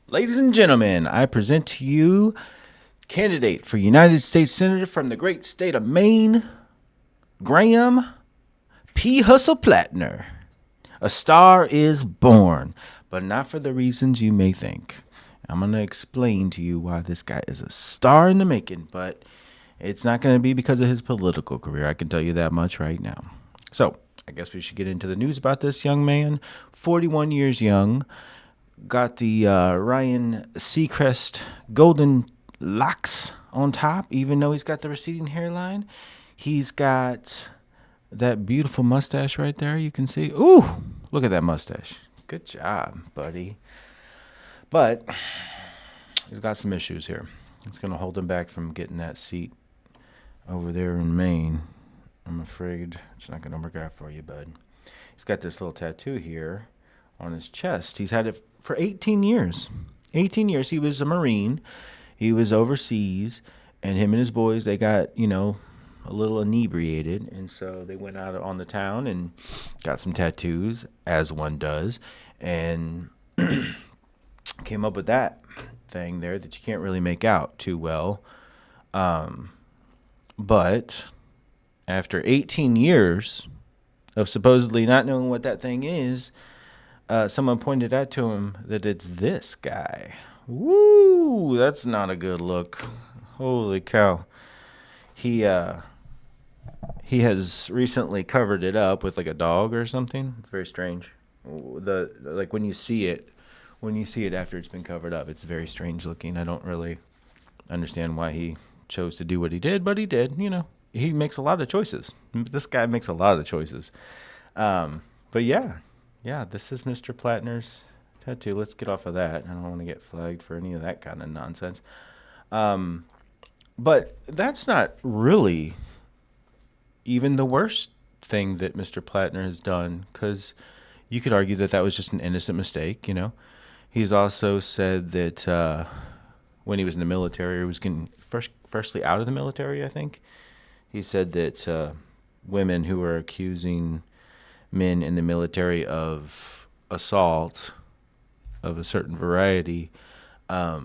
Ladies and gentlemen, I present to you candidate for United States Senator from the great state of Maine, Graham P. Hustle Platner. A star is born, but not for the reasons you may think. I'm going to explain to you why this guy is a star in the making, but it's not going to be because of his political career. I can tell you that much right now. So, I guess we should get into the news about this young man, 41 years young. Got the Ryan Seacrest golden locks on top, even though he's got the receding hairline. He's got that beautiful mustache right there. You can see. Ooh, look at that mustache. Good job, buddy. But he's got some issues here. It's going to hold him back from getting that seat over there in Maine. I'm afraid it's not going to work out for you, bud. He's got this little tattoo here on his chest. He's had it for 18 years. 18 years. He was a Marine. He was overseas, and him and his boys, they got, a little inebriated, and so they went out on the town and got some tattoos, as one does, and came up with that thing there that you can't really make out too well. But after 18 years of supposedly not knowing what that thing is, someone pointed out to him that it's this guy. Woo! That's not a good look. Holy cow. He has recently covered it up with like a dog or something. It's very strange. Like when you see it after it's been covered up, it's very strange looking. I don't really understand why he chose to do what he did, but he did. He makes a lot of choices. This guy makes a lot of choices. But yeah, this is Mr. Platner's tattoo. Let's get off of that. I don't want to get flagged for any of that kind of nonsense. But that's not really even the worst thing that Mr. Platner has done, because you could argue that was just an innocent mistake, He's also said that when he was in the military, or was getting freshly out of the military, I think, he said that women who were accusing men in the military of assault of a certain variety are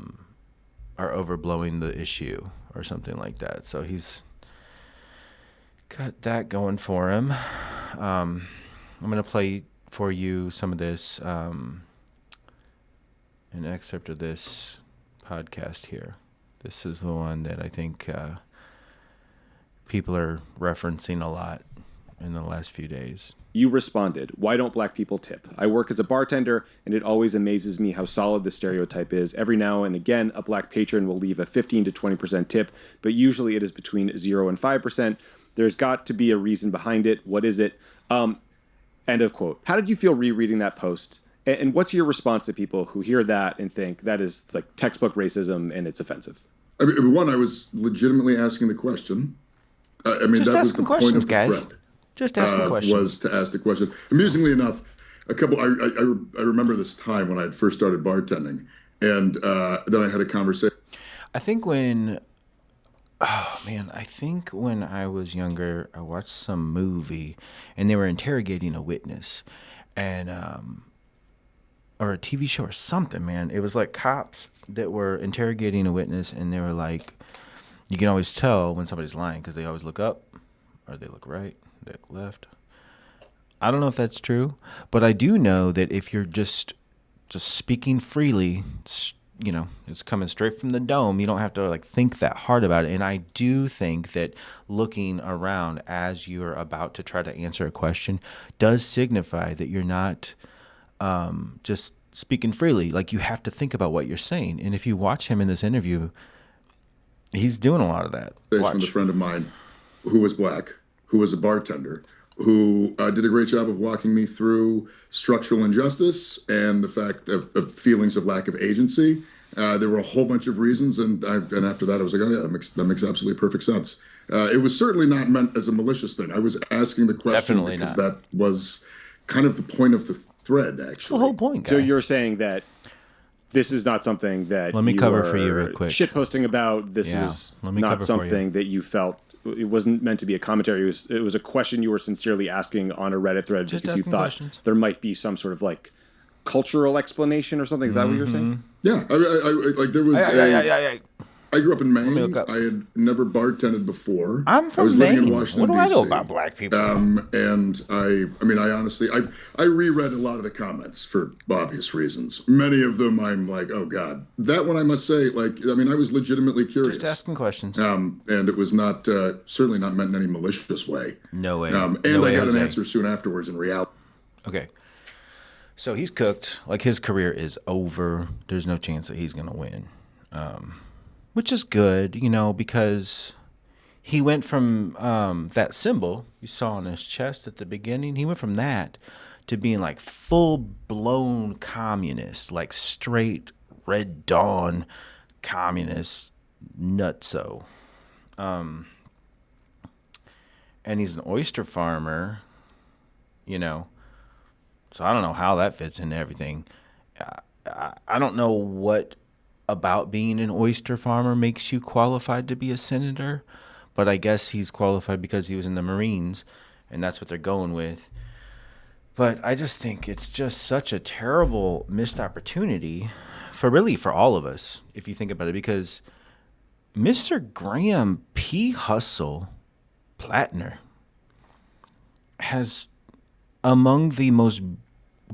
overblowing the issue or something like that. So he's got that going for him. I'm going to play for you some of this, an excerpt of this podcast here. This is the one that I think people are referencing a lot in the last few days. You responded, "Why don't black people tip? I work as a bartender, and it always amazes me how solid the stereotype is. Every now and again, a black patron will leave a 15 to 20% tip, but usually it is between 0 and 5%. There's got to be a reason behind it. What is it?" End of quote. How did you feel rereading that post? And what's your response to people who hear that and think that is like textbook racism and it's offensive? I mean, one, I was legitimately asking the question. Just that was asking the questions, point of the guys. thread. Just asking questions. Was to ask the question. Amusingly enough, I remember this time when I had first started bartending, and then I had a conversation. I think when I was younger, I watched some movie, and they were interrogating a witness, and or a TV show or something, man. It was like cops that were interrogating a witness, and they were like, you can always tell when somebody's lying because they always look up, or they look right, they look left. I don't know if that's true, but I do know that if you're just speaking freely, it's coming straight from the dome. You don't have to think that hard about it. And I do think that looking around as you're about to try to answer a question does signify that you're not just speaking freely. Like, you have to think about what you're saying. And if you watch him in this interview, he's doing a lot of that. With a friend of mine who was black, who was a bartender, who did a great job of walking me through structural injustice and the fact of feelings of lack of agency. There were a whole bunch of reasons, and after that, I was like, oh yeah, that makes absolutely perfect sense. It was certainly not meant as a malicious thing. I was asking the question Definitely because not. that was kind of the point of the thread, actually. That's the whole point, guy. So you're saying that this is not something that Let me you cover are for you real quick. shitposting about. This Yeah, is let me cover not for something that you felt. It wasn't meant to be a commentary. It was a question you were sincerely asking on a Reddit thread Just because you asking thought questions. there might be some sort of cultural explanation or something. Is that what you're saying? Yeah, like there was I grew up in me Maine. look up. I had never bartended before. I'm I was from living in Maine. Washington, What do I know D.C. about black people? And I mean, I honestly, I reread a lot of the comments for obvious reasons. Many of them, I'm like, oh God. That one, I must say, like, I mean, I was legitimately curious. Just asking questions. And it was not certainly not meant in any malicious way. No way. And No I way, got Jose. an answer soon afterwards. In reality, Okay. So he's cooked. Like, his career is over. There's no chance that he's going to win. Which is good, you know, because he went from that symbol you saw on his chest at the beginning. He went from that to being like full-blown communist, like straight Red Dawn communist nutso. And he's an oyster farmer, you know. So I don't know how that fits into everything. I don't know what about being an oyster farmer makes you qualified to be a senator, but I guess he's qualified because he was in the Marines, and that's what they're going with. But I just think it's just such a terrible missed opportunity for all of us, if you think about it, because Mr. Graham P. Hustle Platner has among the most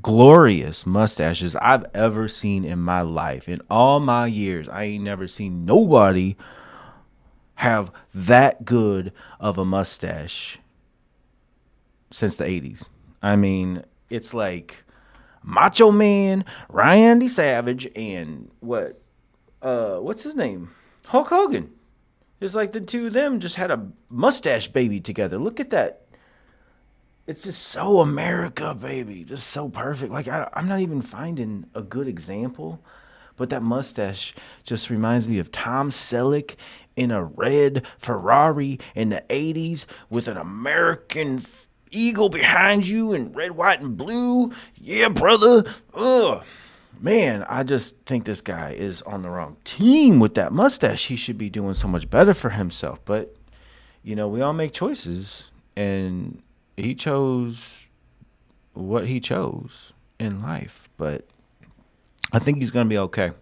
glorious mustaches I've ever seen in my life. In all my years, I ain't never seen nobody have that good of a mustache since the 80s. I mean, it's like Macho Man, Randy Savage, and what's his name? Hulk Hogan. It's like the two of them just had a mustache baby together. Look at that. It's just so America, baby. Just so perfect. Like, I'm not even finding a good example, but that mustache just reminds me of Tom Selleck in a red Ferrari in the 80s with an American eagle behind you in red, white, and blue. Yeah, brother. Ugh. Man, I just think this guy is on the wrong team with that mustache. He should be doing so much better for himself. But, you know, we all make choices, and he chose what he chose in life, but I think he's going to be okay.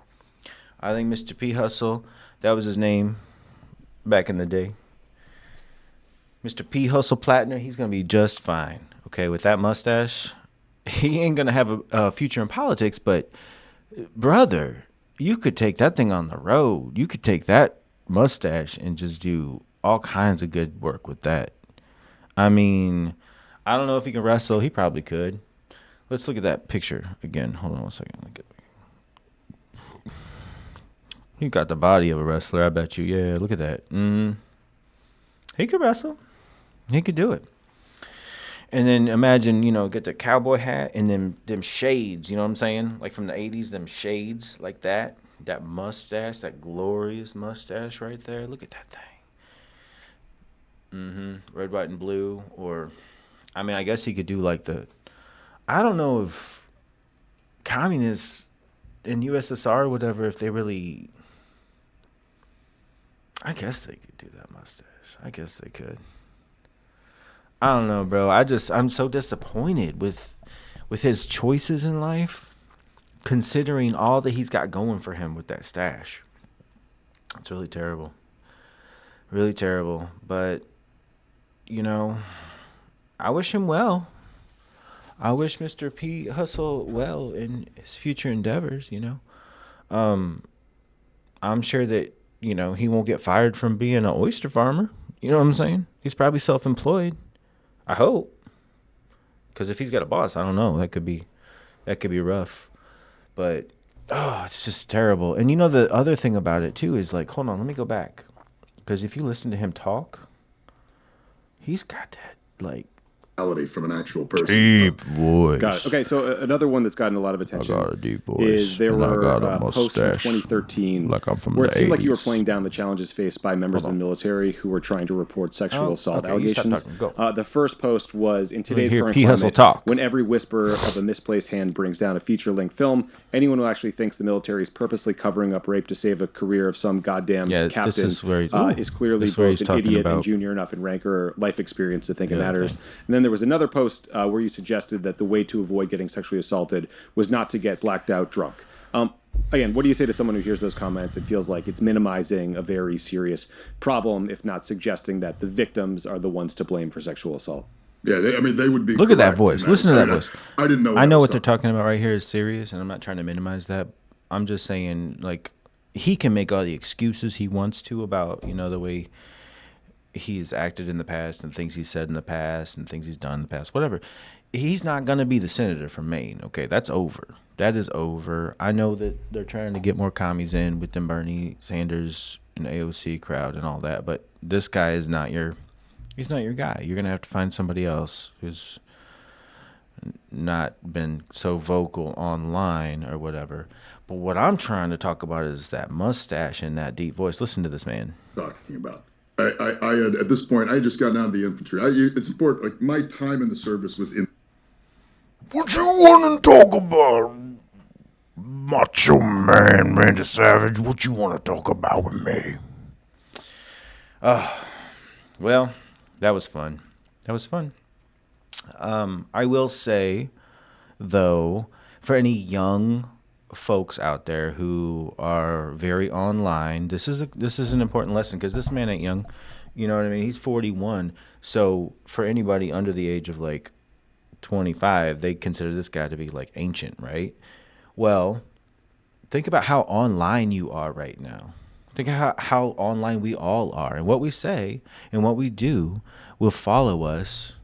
I think Mr. P. Hustle, that was his name back in the day. Mr. P. Hustle Platner, he's going to be just fine. Okay, with that mustache, he ain't going to have a future in politics, but brother, you could take that thing on the road. You could take that mustache and just do all kinds of good work with that. I mean, I don't know if he can wrestle. He probably could. Let's look at that picture again. Hold on one second. He got the body of a wrestler, I bet you. Yeah, look at that. He could wrestle. He could do it. And then imagine, you know, get the cowboy hat and then them shades, you know what I'm saying? Like from the 80s, them shades like that. That mustache, that glorious mustache right there. Look at that thing. Red, white, and blue. Or, I mean, I guess he could do like I don't know if communists in USSR or whatever, if they really, I guess they could do that mustache. I guess they could. I don't know, bro. I'm so disappointed with his choices in life, considering all that he's got going for him with that stash. It's really terrible. Really terrible. But, you know, I wish him well. I wish Mr. P. Hustle well in his future endeavors, you know. I'm sure that, you know, he won't get fired from being an oyster farmer. You know what I'm saying? He's probably self-employed. I hope. Because if he's got a boss, I don't know. That could be rough. But, it's just terrible. And you know, the other thing about it, too, is like, hold on, let me go back. Because if you listen to him talk, he's got that, like, from an actual person. deep voice. Got it. Okay, so another one that's gotten a lot of attention I got a deep voice, is there and I were got a posts from mustache, 2013 like I'm from where the it seemed like you were 80s. playing down the challenges faced by members of the military who were trying to report sexual assault okay, you stop allegations. talking. Go. The first post was, in today's hear current P. Hustle climate, talk. when every whisper of a misplaced hand brings down a feature-length film, anyone who actually thinks the military is purposely covering up rape to save a career of some goddamn captain this is where is clearly this is where both he's an talking idiot and about. junior enough in rank or life experience to think it Yeah, matters. okay. And then there was another post where you suggested that the way to avoid getting sexually assaulted was not to get blacked out drunk. Again, what do you say to someone who hears those comments and feels like it's minimizing a very serious problem, if not suggesting that the victims are the ones to blame for sexual assault? Yeah, they would be. Look at that correct voice. in Listen to that voice. I didn't know. I know what they're talking about right here is serious, and I'm not trying to minimize that. I'm just saying, like, he can make all the excuses he wants to about, the way he's acted in the past and things he's said in the past and things he's done in the past, whatever. He's not going to be the senator from Maine. Okay, that's over. That is over. I know that they're trying to get more commies in with the Bernie Sanders and AOC crowd and all that, but this guy is not he's not your guy. You're going to have to find somebody else who's not been so vocal online or whatever. But what I'm trying to talk about is that mustache and that deep voice. Listen to this man. Talking about. I had at this point. I had just gotten out of the infantry. It's important. Like my time in the service was in. What you want to talk about, Macho Man, Randy Savage? What you want to talk about with me? Well, that was fun. That was fun. I will say, though, for any young folks out there who are very online, this is an important lesson because this man ain't young. You know what I mean? He's 41. So for anybody under the age of like 25, they consider this guy to be like ancient, right? Well, think about how online you are right now. Think how online we all are, and what we say and what we do will follow us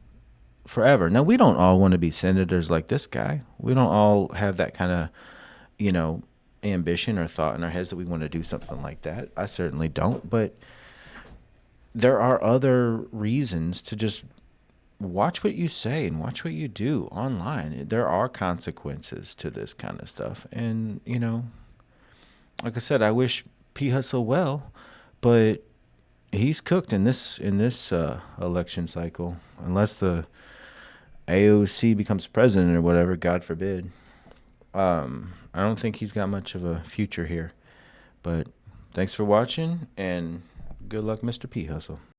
forever. Now, we don't all want to be senators like this guy. We don't all have that kind of, ambition or thought in our heads that we want to do something like that. I certainly don't, but there are other reasons to just watch what you say and watch what you do online. There are consequences to this kind of stuff. And, like I said, I wish P. Hustle well, but he's cooked in this election cycle, unless the AOC becomes president or whatever, God forbid. I don't think he's got much of a future here. But thanks for watching, and good luck, Mr. P. Hustle.